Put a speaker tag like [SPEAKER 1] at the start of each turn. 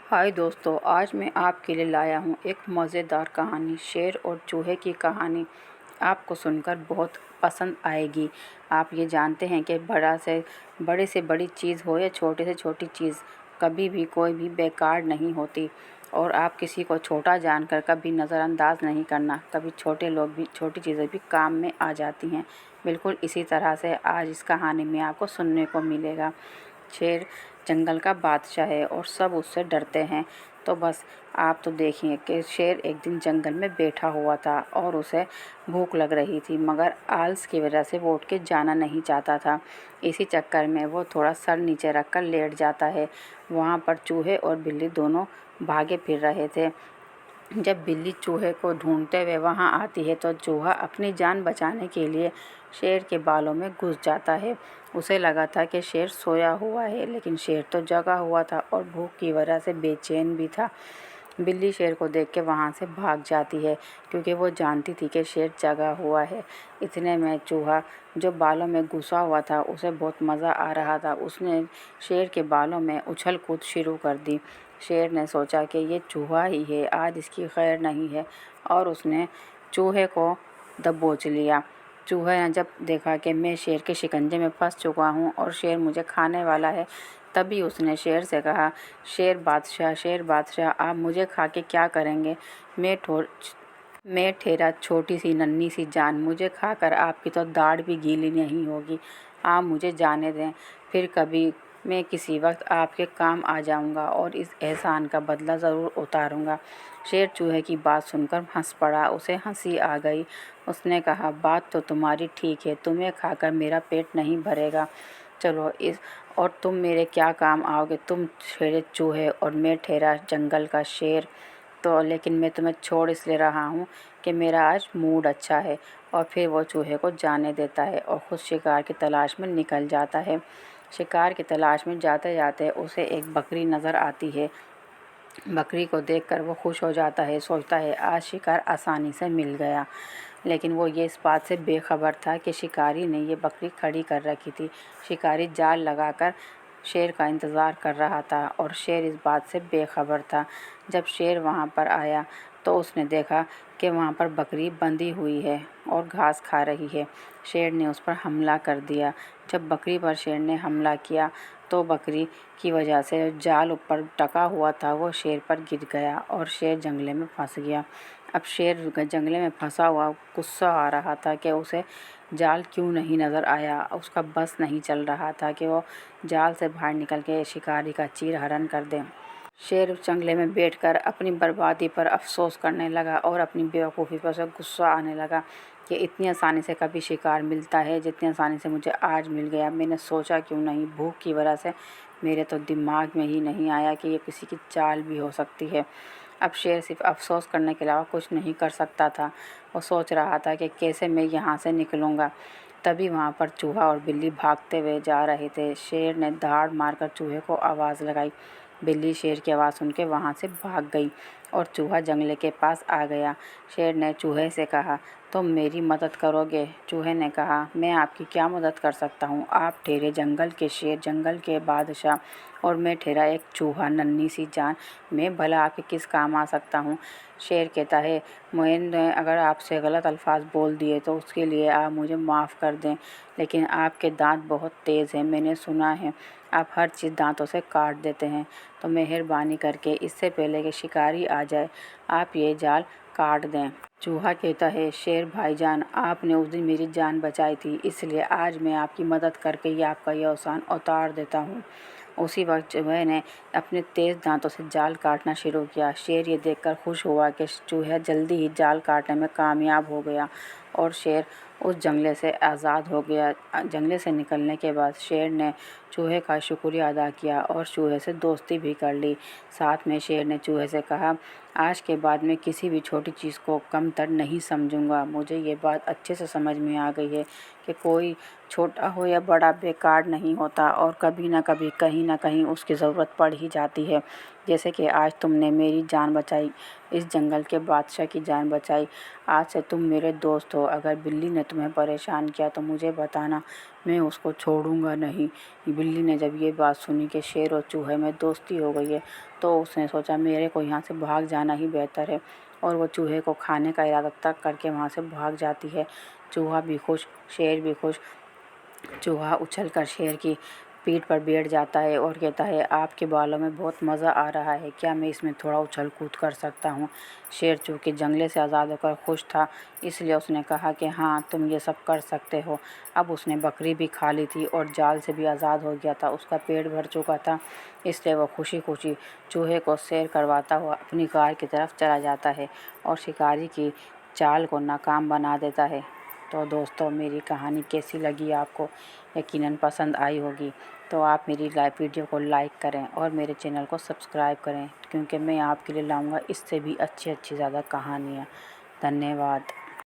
[SPEAKER 1] हाय दोस्तों, आज मैं आपके लिए लाया हूँ एक मज़ेदार कहानी। शेर और चूहे की कहानी आपको सुनकर बहुत पसंद आएगी। आप ये जानते हैं कि बड़े से बड़ी चीज़ हो या छोटे से छोटी चीज़, कभी भी कोई भी बेकार नहीं होती। और आप किसी को छोटा जानकर कभी नज़रअंदाज नहीं करना। कभी छोटे लोग भी, छोटी चीज़ें भी काम में आ जाती हैं। बिल्कुल इसी तरह से आज इस कहानी में आपको सुनने को मिलेगा। शेर जंगल का बादशाह है और सब उससे डरते हैं। तो बस आप तो देखिए कि शेर एक दिन जंगल में बैठा हुआ था और उसे भूख लग रही थी, मगर आलस की वजह से वो उठ के जाना नहीं चाहता था। इसी चक्कर में वो थोड़ा सर नीचे रख कर लेट जाता है। वहाँ पर चूहे और बिल्ली दोनों भागे फिर रहे थे। जब बिल्ली चूहे को ढूंढते हुए वहां आती है तो चूहा अपनी जान बचाने के लिए शेर के बालों में घुस जाता है। उसे लगा था कि शेर सोया हुआ है, लेकिन शेर तो जगा हुआ था और भूख की वजह से बेचैन भी था। बिल्ली शेर को देख के वहाँ से भाग जाती है, क्योंकि वो जानती थी कि शेर जगा हुआ है। इतने में चूहा, जो बालों में घुसा हुआ था, उसे बहुत मज़ा आ रहा था। उसने शेर के बालों में उछल कूद शुरू कर दी। शेर ने सोचा कि ये चूहा ही है, आज इसकी खैर नहीं है, और उसने चूहे को दबोच लिया। चूहे ने जब देखा कि मैं शेर के शिकंजे में फंस चुका हूँ और शेर मुझे खाने वाला है, तभी उसने शेर से कहा, शेर बादशाह, आप मुझे खा के क्या करेंगे? मैं ठेरा छोटी सी नन्ही सी जान, मुझे खाकर आपकी तो दाढ़ भी गीली नहीं होगी। आप मुझे जाने दें, फिर कभी मैं किसी वक्त आपके काम आ जाऊंगा और इस एहसान का बदला ज़रूर उतारूंगा। शेर चूहे की बात सुनकर हंस पड़ा। उसे हंसी आ गई। उसने कहा, बात तो तुम्हारी ठीक है, तुम्हें खाकर मेरा पेट नहीं भरेगा। चलो इस और तुम मेरे क्या काम आओगे? तुम ठहरे चूहे और मैं ठहरा जंगल का शेर। तो लेकिन मैं तुम्हें छोड़ इसलिए रहा हूँ कि मेरा आज मूड अच्छा है। और फिर वो चूहे को जाने देता है और ख़ुद शिकार की तलाश में निकल जाता है। शिकार की तलाश में जाते जाते उसे एक बकरी नज़र आती है। बकरी को देखकर वो खुश हो जाता है, सोचता है आज शिकार आसानी से मिल गया। लेकिन वो ये इस बात से बेखबर था कि शिकारी ने ये बकरी खड़ी कर रखी थी। शिकारी जाल लगाकर शेर का इंतज़ार कर रहा था और शेर इस बात से बेखबर था। जब शेर वहाँ पर आया तो उसने देखा कि वहाँ पर बकरी बंधी हुई है और घास खा रही है। शेर ने उस पर हमला कर दिया। जब बकरी पर शेर ने हमला किया तो बकरी की वजह से जाल ऊपर टका हुआ था, वो शेर पर गिर गया और शेर जंगले में फंस गया। अब शेर जंगले में फंसा हुआ गुस्सा आ रहा था कि उसे जाल क्यों नहीं नज़र आया। उसका बस नहीं चल रहा था कि वो जाल से बाहर निकल के शिकारी का चीरहरण कर दे। शेर उस जंगले में बैठकर अपनी बर्बादी पर अफसोस करने लगा और अपनी बेवकूफ़ी पर उसे गुस्सा आने लगा कि इतनी आसानी से कभी शिकार मिलता है जितनी आसानी से मुझे आज मिल गया। मैंने सोचा क्यों नहीं? भूख की वजह से मेरे तो दिमाग में ही नहीं आया कि ये किसी की चाल भी हो सकती है। अब शेर सिर्फ अफसोस करने के अलावा कुछ नहीं कर सकता था। वो सोच रहा था कि कैसे मैं यहाँ से निकलूँगा। तभी वहाँ पर चूहा और बिल्ली भागते हुए जा रहे थे। शेर ने दहाड़ मारकर चूहे को आवाज़ लगाई। बिल्ली शेर की आवाज़ सुन के वहाँ से भाग गई और चूहा जंगले के पास आ गया। शेर ने चूहे से कहा, तुम मेरी मदद करोगे? चूहे ने कहा, मैं आपकी क्या मदद कर सकता हूँ? आप ठहरे जंगल के शेर, जंगल के बादशाह, और मैं ठहरा एक चूहा, नन्ही सी जान। मैं भला आपके किस काम आ सकता हूँ? शेर कहता है, मैंने अगर आपसे गलत अल्फाज बोल दिए तो उसके लिए आप मुझे माफ़ कर दें, लेकिन आपके दांत बहुत तेज़ हैं। मैंने सुना है आप हर चीज़ दांतों से काट देते हैं। तो मेहरबानी करके इससे पहले कि शिकारी आ जाए, आप ये जाल काट दें। चूहा कहता है, शेर भाईजान, आपने उस दिन मेरी जान बचाई थी, इसलिए आज मैं आपकी मदद करके ही आपका ये एहसान उतार देता हूँ। उसी वक्त चूहे ने अपने तेज़ दांतों से जाल काटना शुरू किया। शेर ये देखकर खुश हुआ कि चूहा जल्दी ही जाल काटने में कामयाब हो गया और शेर उस जंगले से आज़ाद हो गया। जंगले से निकलने के बाद शेर ने चूहे का शुक्रिया अदा किया और चूहे से दोस्ती भी कर ली। साथ में शेर ने चूहे से कहा, आज के बाद मैं किसी भी छोटी चीज़ को कमतर नहीं समझूंगा। मुझे ये बात अच्छे से समझ में आ गई है कि कोई छोटा हो या बड़ा बेकार नहीं होता और कभी ना कभी कहीं ना कहीं उसकी ज़रूरत पड़ ही जाती है। जैसे कि आज तुमने मेरी जान बचाई, इस जंगल के बादशाह की जान बचाई। आज से तुम मेरे दोस्त हो। अगर बिल्ली ने तुम्हें परेशान किया तो मुझे बताना, मैं उसको छोड़ूंगा नहीं। बिल्ली ने जब ये बात सुनी कि शेर और चूहे में दोस्ती हो गई है, तो उसने सोचा मेरे को यहाँ से भाग जाना ही बेहतर है, और वो चूहे को खाने का इरादा तक करके वहाँ से भाग जाती है। चूहा भी खुश, शेर भी खुश। चूहा उछलकर शेर की पीठ पर बैठ जाता है और कहता है, आपके बालों में बहुत मज़ा आ रहा है, क्या मैं इसमें थोड़ा उछल कूद कर सकता हूँ? शेर चूंकि जंगले से आज़ाद होकर खुश था, इसलिए उसने कहा कि हाँ, तुम ये सब कर सकते हो। अब उसने बकरी भी खा ली थी और जाल से भी आज़ाद हो गया था, उसका पेट भर चुका था, इसलिए वह खुशी खुशी चूहे को सैर करवाता हुआ अपनी कार की तरफ चला जाता है और शिकारी की चाल को नाकाम बना देता है। तो दोस्तों, मेरी कहानी कैसी लगी आपको? यकीनन पसंद आई होगी। तो आप मेरी वीडियो को लाइक करें और मेरे चैनल को सब्सक्राइब करें, क्योंकि मैं आपके लिए लाऊंगा इससे भी अच्छी ज़्यादा कहानियाँ। धन्यवाद।